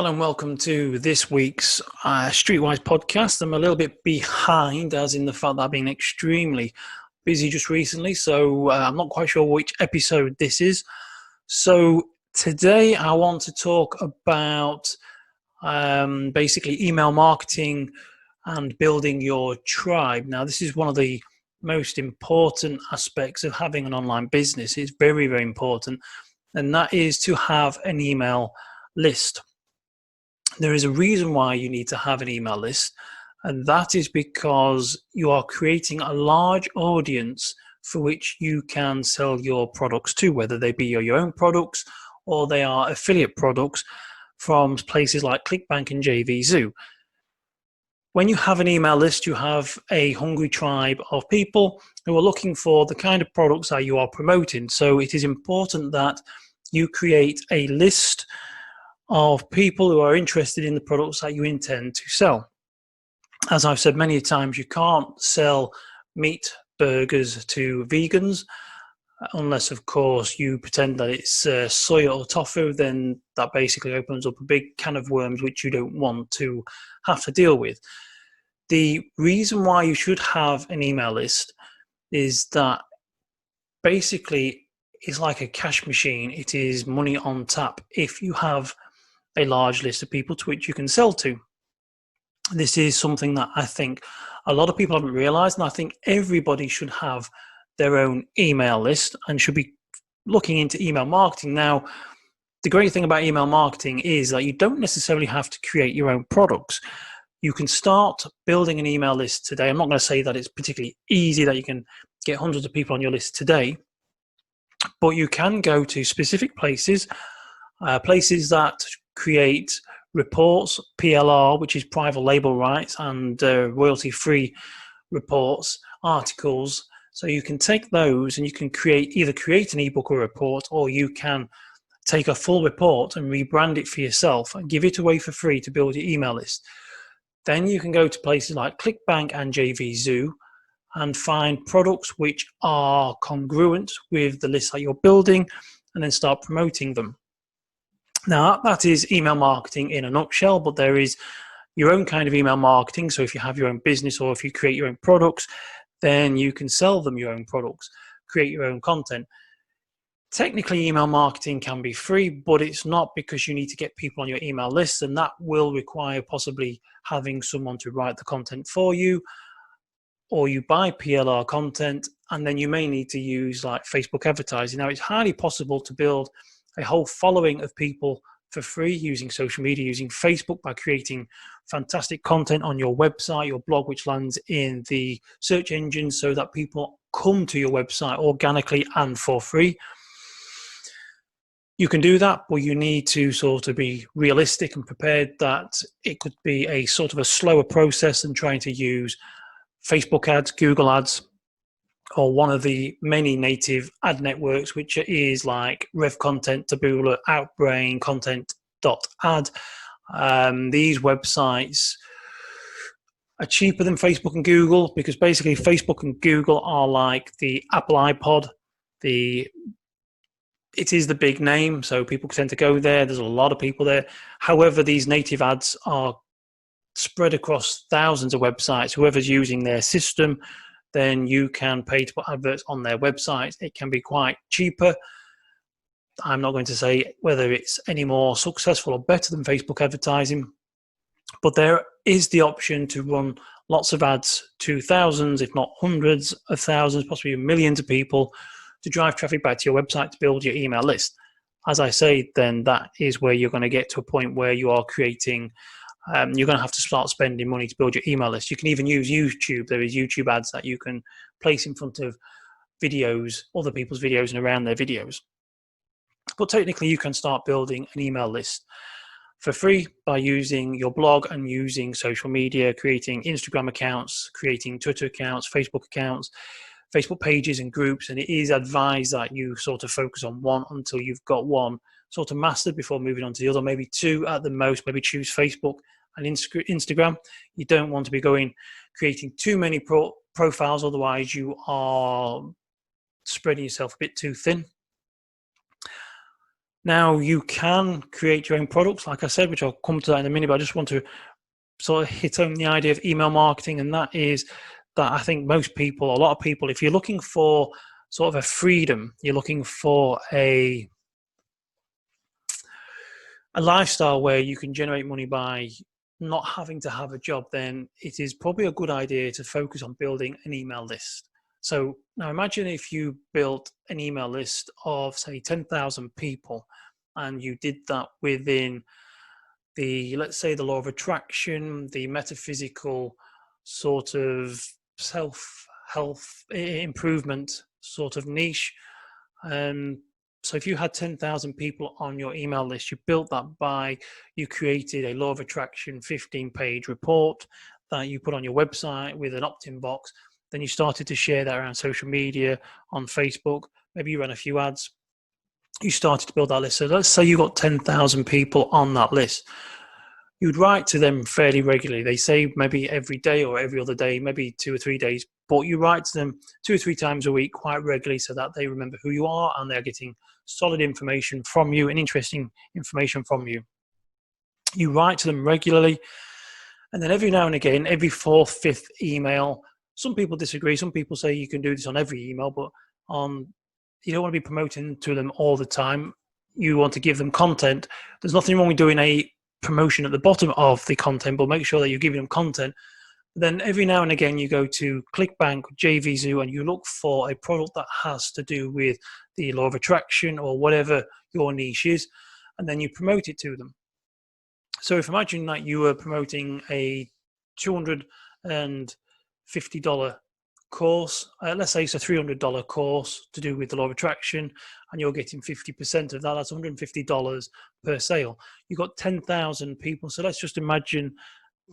Hello and welcome to this week's Streetwise podcast. I'm a little bit behind, as in the fact that I've been extremely busy just recently, so I'm not quite sure which episode this is. So today I want to talk about basically email marketing and building your tribe. Now, this is one of the most important aspects of having an online business. It's very, very important, and that is to have an email list. There is a reason why you need to have an email list, and that is because you are creating a large audience for which you can sell your products to, whether they be your own products or they are affiliate products from places like ClickBank and JVZoo. When you have an email list, you have a hungry tribe of people who are looking for the kind of products that you are promoting. So it is important that you create a list of people who are interested in the products that you intend to sell. As I've said many times, you can't sell meat burgers to vegans unless, of course, you pretend that it's soy or tofu. Then that basically opens up a big can of worms which you don't want to have to deal with. The reason why you should have an email list is that basically it's like a cash machine. It is money on tap if you have a large list of people to which you can sell to. This is something that I think a lot of people haven't realized, and I think everybody should have their own email list and should be looking into email marketing. Now, the great thing about email marketing is that you don't necessarily have to create your own products. You can start building an email list today. I'm not going to say that it's particularly easy, that you can get hundreds of people on your list today, but you can go to specific places, places that create reports, PLR, which is private label rights, and royalty-free reports, articles. So you can take those and you can either create an ebook or report, or you can take a full report and rebrand it for yourself and give it away for free to build your email list. Then you can go to places like ClickBank and JVZoo and find products which are congruent with the list that you're building, and then start promoting them. Now, that is email marketing in a nutshell, but there is your own kind of email marketing. So if you have your own business or if you create your own products, then you can sell them your own products, create your own content. Technically, email marketing can be free, but it's not, because you need to get people on your email list, and that will require possibly having someone to write the content for you, or you buy PLR content, and then you may need to use like Facebook advertising. Now, it's highly possible to build a whole following of people for free using social media, using Facebook, by creating fantastic content on your website, your blog, which lands in the search engine so that people come to your website organically and for free. You can do that, but you need to sort of be realistic and prepared that it could be a sort of a slower process than trying to use Facebook ads, Google ads, or one of the many native ad networks, which is like Rev Content, Taboola, Outbrain, Content.ad. These websites are cheaper than Facebook and Google, because basically Facebook and Google are like the Apple iPod. It is the big name, so people tend to go there. There's a lot of people there. However, these native ads are spread across thousands of websites. Whoever's using their system, then you can pay to put adverts on their website. It can be quite cheaper. I'm not going to say whether it's any more successful or better than Facebook advertising, but there is the option to run lots of ads to thousands, if not hundreds of thousands, possibly millions of people, to drive traffic back to your website to build your email list. As I say, then that is where you're going to get to a point where you are creating you're going to have to start spending money to build your email list. You can even use YouTube. There is YouTube ads that you can place in front of videos, other people's videos, and around their videos. But technically, you can start building an email list for free by using your blog and using social media, creating Instagram accounts, creating Twitter accounts, Facebook accounts, Facebook pages and groups. And it is advised that you sort of focus on one until you've got one sort of mastered before moving on to the other, maybe two at the most. Maybe choose Facebook and Instagram. You don't want to be creating too many profiles, otherwise you are spreading yourself a bit too thin. Now, you can create your own products, like I said, which I'll come to that in a minute, but I just want to sort of hit on the idea of email marketing, and that is that I think most people, a lot of people, if you're looking for sort of a freedom, you're looking for a lifestyle where you can generate money by not having to have a job, then it is probably a good idea to focus on building an email list. So now imagine if you built an email list of, say, 10,000 people, and you did that within let's say, the law of attraction, the metaphysical sort of self-health improvement sort of niche. So if you had 10,000 people on your email list, you built that by, you created a law of attraction 15-page report that you put on your website with an opt-in box. Then you started to share that around social media, on Facebook. Maybe you ran a few ads. You started to build that list. So let's say you got 10,000 people on that list. You'd write to them fairly regularly. They say maybe every day or every other day, maybe 2 or 3 days, but you write to them 2 or 3 times a week quite regularly so that they remember who you are and they're getting solid information from you and interesting information from you. You write to them regularly, and then every now and again, every 4th, 5th email, some people disagree. Some people say you can do this on every email, but you don't want to be promoting to them all the time. You want to give them content. There's nothing wrong with doing a promotion at the bottom of the content, but make sure that you're giving them content. Then every now and again you go to ClickBank, JVZoo, and you look for a product that has to do with the law of attraction or whatever your niche is, and then you promote it to them. So if imagine that you were promoting a $250 course, let's say it's a $300 course to do with the law of attraction, and you're getting 50% of that, that's $150 per sale. You've got 10,000 people, so let's just imagine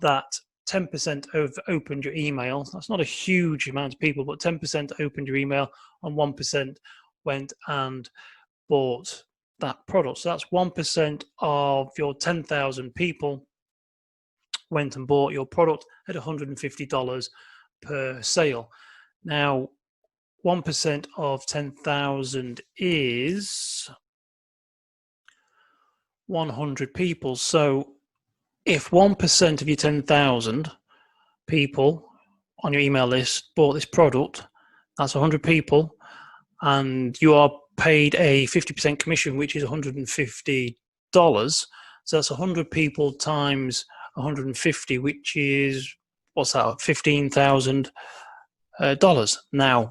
that 10% have opened your email. That's not a huge amount of people, but 10% opened your email and 1% went and bought that product. So that's 1% of your 10,000 people went and bought your product at $150 per sale. Now, 1% of 10,000 is 100 people. So if 1% of your 10,000 people on your email list bought this product, that's 100 people, and you are paid a 50% commission, which is $150. So that's 100 people times 150, which is, what's that, $15,000. Now, it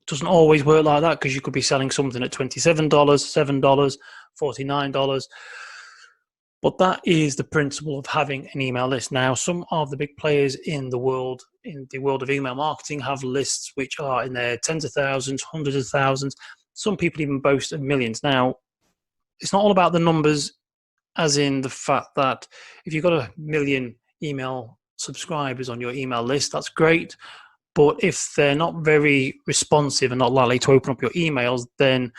doesn't always work like that, because you could be selling something at $27, $7, $49. But that is the principle of having an email list. Now, some of the big players in the world of email marketing, have lists which are in their tens of thousands, hundreds of thousands. Some people even boast of millions. Now, it's not all about the numbers, as in the fact that if you've got 1 million email subscribers on your email list, that's great. But if they're not very responsive and not likely to open up your emails, then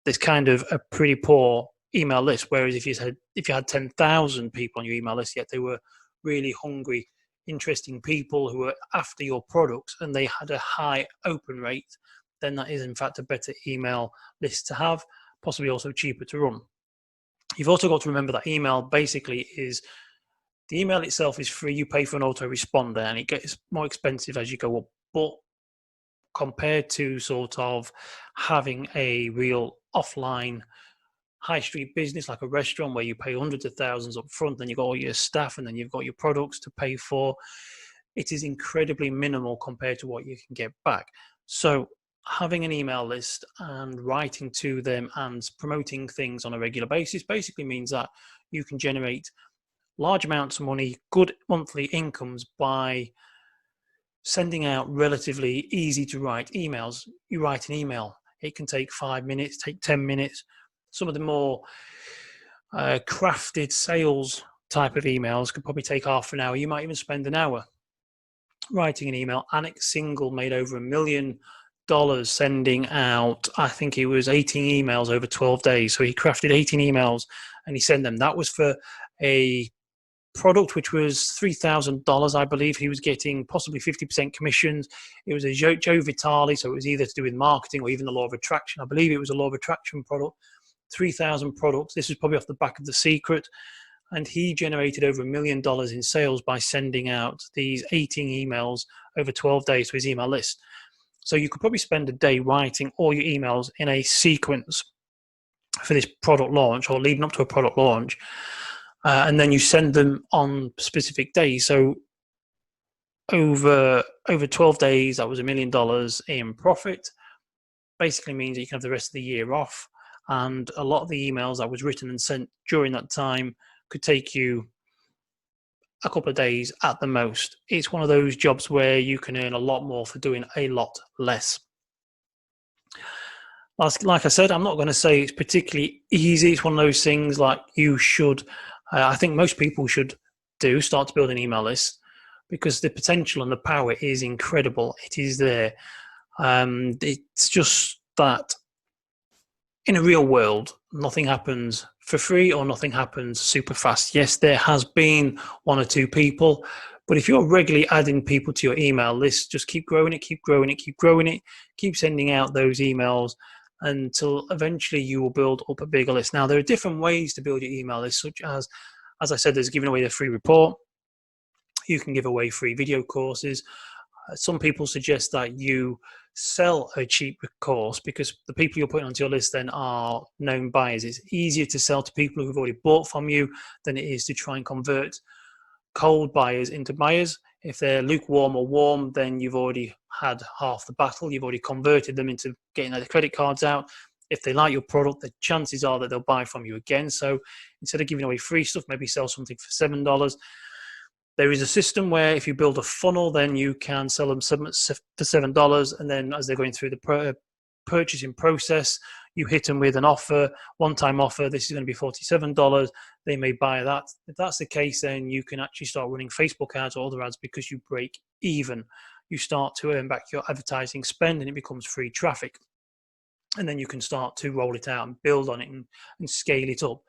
there's kind of a pretty poor email list. Whereas if you had 10,000 people on your email list, yet they were really hungry, interesting people who were after your products, and they had a high open rate, then that is in fact a better email list to have, possibly also cheaper to run. You've also got to remember that email basically is, the email itself is free. You pay for an autoresponder, and it gets more expensive as you go up. But compared to sort of having a real offline high street business like a restaurant where you pay hundreds of thousands up front, then you've got all your staff, and then you've got your products to pay for, it is incredibly minimal compared to what you can get back. So having an email list and writing to them and promoting things on a regular basis basically means that you can generate large amounts of money, good monthly incomes, by sending out relatively easy to write emails. You write an email, it can take 5 minutes, take 10 minutes. Some of the more crafted sales type of emails could probably take half an hour. You might even spend an hour writing an email. Alex Single made over $1 million sending out, I think it was 18 emails over 12 days. So he crafted 18 emails and he sent them. That was for a product which was $3,000, I believe. He was getting possibly 50% commissions. It was a Joe Vitale, so it was either to do with marketing or even the law of attraction. I believe it was a law of attraction product. 3,000 products. This was probably off the back of The Secret. And he generated over $1 million in sales by sending out these 18 emails over 12 days to his email list. So you could probably spend a day writing all your emails in a sequence for this product launch or leading up to a product launch. And then you send them on specific days. So over 12 days, that was $1 million in profit. Basically means that you can have the rest of the year off. And a lot of the emails that was written and sent during that time could take you a couple of days at the most. It's one of those jobs where you can earn a lot more for doing a lot less. Like I said, I'm not going to say it's particularly easy. It's one of those things like you should, I think most people should start to build an email list, because the potential and the power is incredible. It is there. It's just that in a real world, nothing happens for free or nothing happens super fast. Yes, there has been one or two people, but if you're regularly adding people to your email list, just keep growing it, keep growing it, keep growing it, keep sending out those emails until eventually you will build up a bigger list. Now, there are different ways to build your email list, such as I said, there's giving away the free report. You can give away free video courses. Some people suggest that you sell a cheap course, because the people you're putting onto your list then are known buyers. It's easier to sell to people who've already bought from you than it is to try and convert cold buyers into buyers. If they're lukewarm or warm, then you've already had half the battle. You've already converted them into getting their credit cards out. If they like your product, the chances are that they'll buy from you again. So instead of giving away free stuff, maybe sell something for $7. There is a system where if you build a funnel, then you can sell them for $7. And then as they're going through the purchasing process, you hit them with an offer, one-time offer. This is going to be $47. They may buy that. If that's the case, then you can actually start running Facebook ads or other ads, because you break even. You start to earn back your advertising spend and it becomes free traffic. And then you can start to roll it out and build on it and scale it up.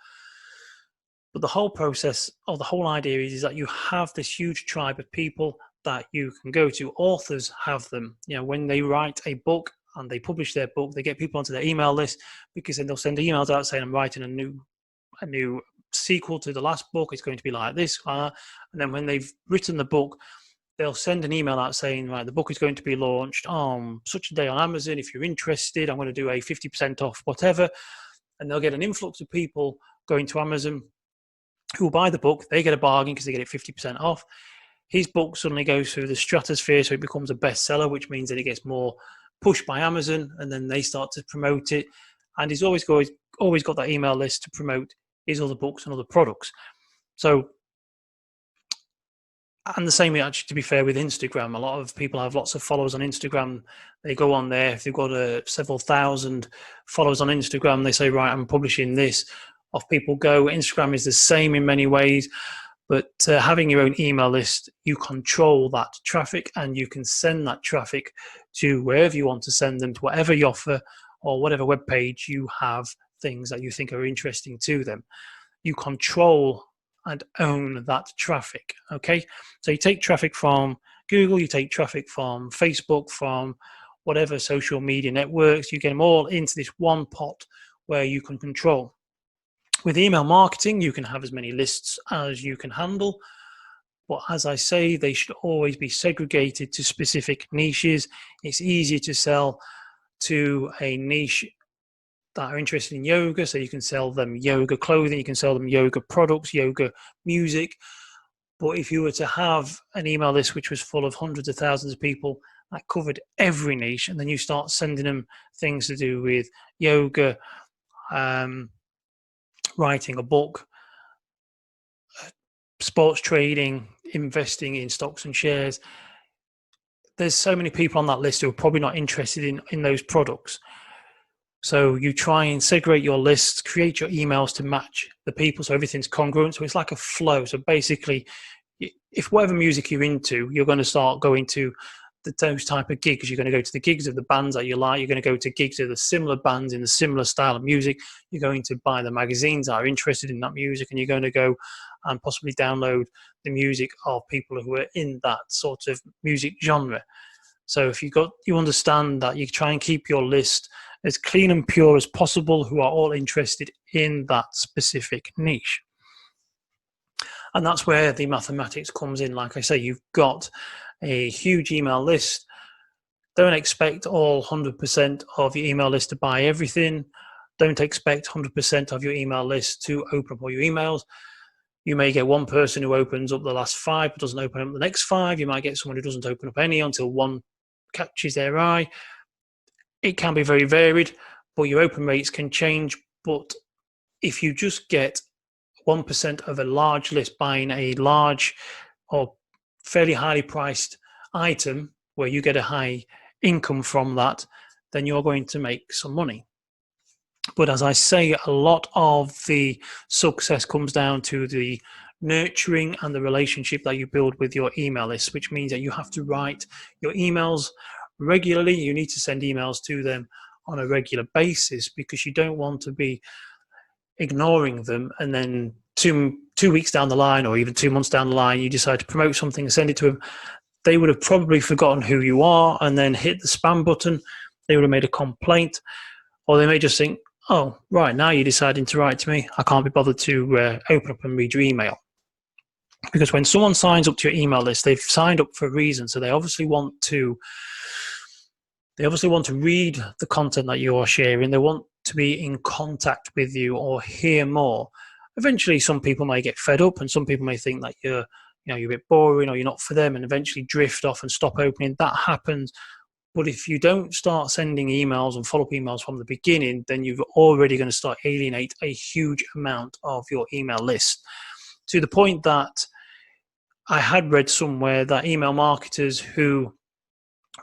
But the whole process, or the whole idea is that you have this huge tribe of people that you can go to. Authors have them. You know, when they write a book and they publish their book, they get people onto their email list, because then they'll send emails out saying, I'm writing a new sequel to the last book. It's going to be like this. And then when they've written the book, they'll send an email out saying, right, the book is going to be launched on such a day on Amazon. If you're interested, I'm going to do a 50% off whatever. And they'll get an influx of people going to Amazon who will buy the book. They get a bargain because they get it 50% off. His book suddenly goes through the stratosphere, so it becomes a bestseller, which means that it gets more pushed by Amazon, and then they start to promote it. And he's always got that email list to promote his other books and other products. So, and the same actually, to be fair, with Instagram. A lot of people have lots of followers on Instagram. They go on there. If they've got several thousand followers on Instagram, they say, right, I'm publishing this. Off people go. Instagram is the same in many ways, but having your own email list, you control that traffic, and you can send that traffic to wherever you want to send them, to whatever you offer or whatever web page you have things that you think are interesting to them. You control and own that traffic. Okay, so you take traffic from Google, you take traffic from Facebook, from whatever social media networks, you get them all into this one pot where you can control. With email marketing, you can have as many lists as you can handle. But as I say, they should always be segregated to specific niches. It's easier to sell to a niche that are interested in yoga, so you can sell them yoga clothing, you can sell them yoga products, yoga music. But if you were to have an email list which was full of hundreds of thousands of people that covered every niche, and then you start sending them things to do with yoga, writing a book, sports trading, investing in stocks and shares, there's so many people on that list who are probably not interested in those products. So you try and segregate your lists, create your emails to match the people, so everything's congruent. So it's like a flow. So basically, if whatever music you're into, you're going to start going to those type of gigs. You're going to go to the gigs of the bands that you like. You're going to go to gigs of the similar bands in the similar style of music. You're going to buy the magazines that are interested in that music, and you're going to go and possibly download the music of people who are in that sort of music genre. So if you understand that you try and keep your list as clean and pure as possible, who are all interested in that specific niche. And that's where the mathematics comes in. Like I say, you've got a huge email list. Don't expect all 100% of your email list to buy everything. Don't expect 100% of your email list to open up all your emails. You may get one person who opens up the last 5 but doesn't open up the next 5. You might get someone who doesn't open up any until one catches their eye. It can be very varied, but your open rates can change. But if you just get 1% of a large list buying a large or fairly highly priced item where you get a high income from that, then you're going to make some money. But as I say, a lot of the success comes down to the nurturing and the relationship that you build with your email list, which means that you have to write your emails regularly. You need to send emails to them on a regular basis, because you don't want to be ignoring them and then two weeks down the line, or even 2 months down the line, you decide to promote something and send it to them. They would have probably forgotten who you are and then hit the spam button. They would have made a complaint, or they may just think, oh, right, now you're deciding to write to me. I can't be bothered to open up and read your email. Because when someone signs up to your email list, they've signed up for a reason. So they obviously want to read the content that you are sharing. They want to be in contact with you or hear more. Eventually, some people may get fed up, and some people may think that you're a bit boring or you're not for them, and eventually drift off and stop opening. That happens. But if you don't start sending emails and follow-up emails from the beginning, then you're already going to start alienate a huge amount of your email list, to the point that I had read somewhere that email marketers who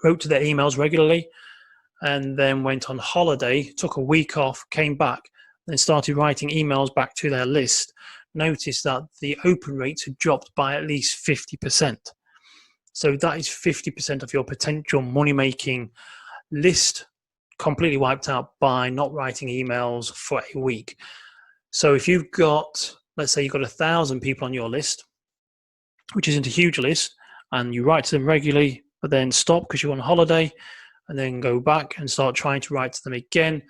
wrote to their emails regularly and then went on holiday, took a week off, came back, then started writing emails back to their list, noticed that the open rates had dropped by at least 50%. So that is 50% of your potential money-making list completely wiped out by not writing emails for a week. So if you've got, let's say you've got 1,000 people on your list, which isn't a huge list, and you write to them regularly, but then stop because you're on holiday, and then go back and start trying to write to them again,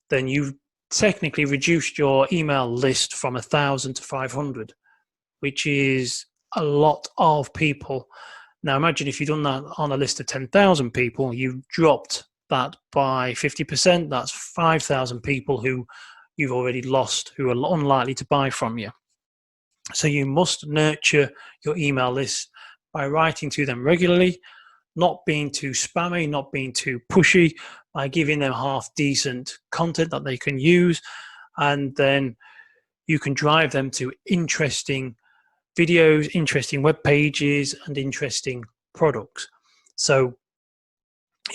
then you've technically reduced your email list from 1,000 to 500, which is a lot of people. Now imagine if you've done that on a list of 10,000 people, you've dropped that by 50%. That's 5,000 people who you've already lost, who are unlikely to buy from you. So you must nurture your email list by writing to them regularly, not being too spammy, not being too pushy, by giving them half-decent content that they can use, and then you can drive them to interesting videos, interesting web pages, and interesting products. So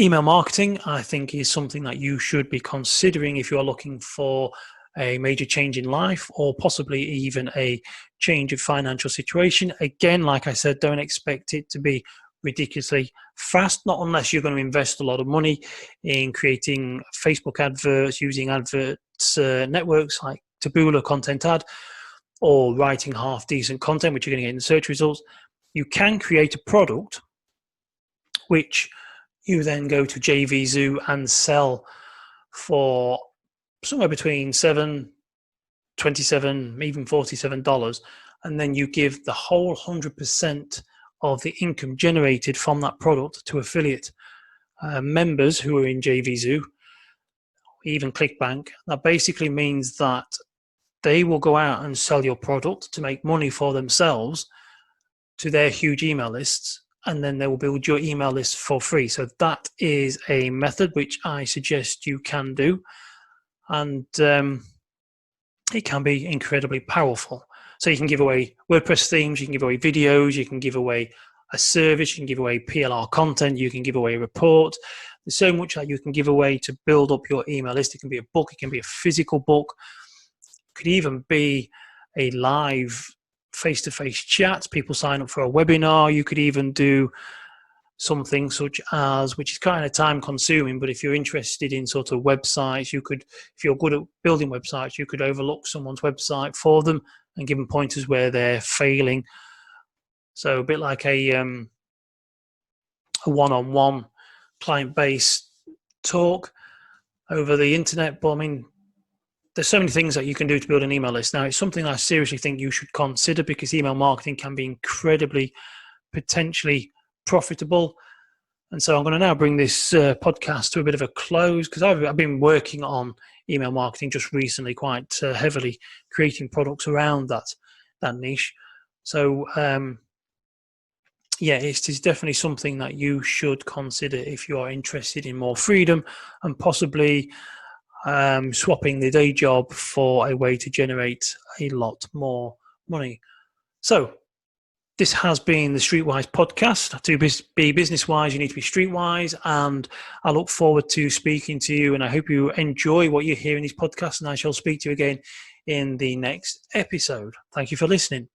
email marketing, I think, is something that you should be considering if you are looking for a major change in life, or possibly even a change of financial situation. Again, like I said, don't expect it to be ridiculously fast, not unless you're going to invest a lot of money in creating Facebook adverts, using adverts networks like Taboola Content Ad, or writing half-decent content, which you're going to get in search results. You can create a product which you then go to JVZoo and sell for somewhere between $7, $27, even $47, and then you give the whole 100% of the income generated from that product to affiliate members who are in JVZoo, even ClickBank. That basically means that they will go out and sell your product to make money for themselves to their huge email lists, and then they will build your email list for free. So that is a method which I suggest you can do, and it can be incredibly powerful. So you can give away WordPress themes, you can give away videos, you can give away a service, you can give away PLR content, you can give away a report. There's so much that you can give away to build up your email list. It can be a book, it can be a physical book, it could even be a live face-to-face chat. People sign up for a webinar. You could even do something such as, which is kind of time consuming, but if you're interested in sort of websites, you could, if you're good at building websites, you could overlook someone's website for them and give them pointers where they're failing. So a bit like a one-on-one client-based talk over the internet. But I mean, there's so many things that you can do to build an email list. Now, it's something I seriously think you should consider because email marketing can be incredibly potentially profitable. And so I'm going to now bring this podcast to a bit of a close because I've been working on email marketing just recently quite heavily, creating products around that niche. So, it is definitely something that you should consider if you are interested in more freedom and possibly swapping the day job for a way to generate a lot more money. So, this has been the Streetwise podcast. To be business-wise, you need to be streetwise, and I look forward to speaking to you, and I hope you enjoy what you hear in these podcasts, and I shall speak to you again in the next episode. Thank you for listening.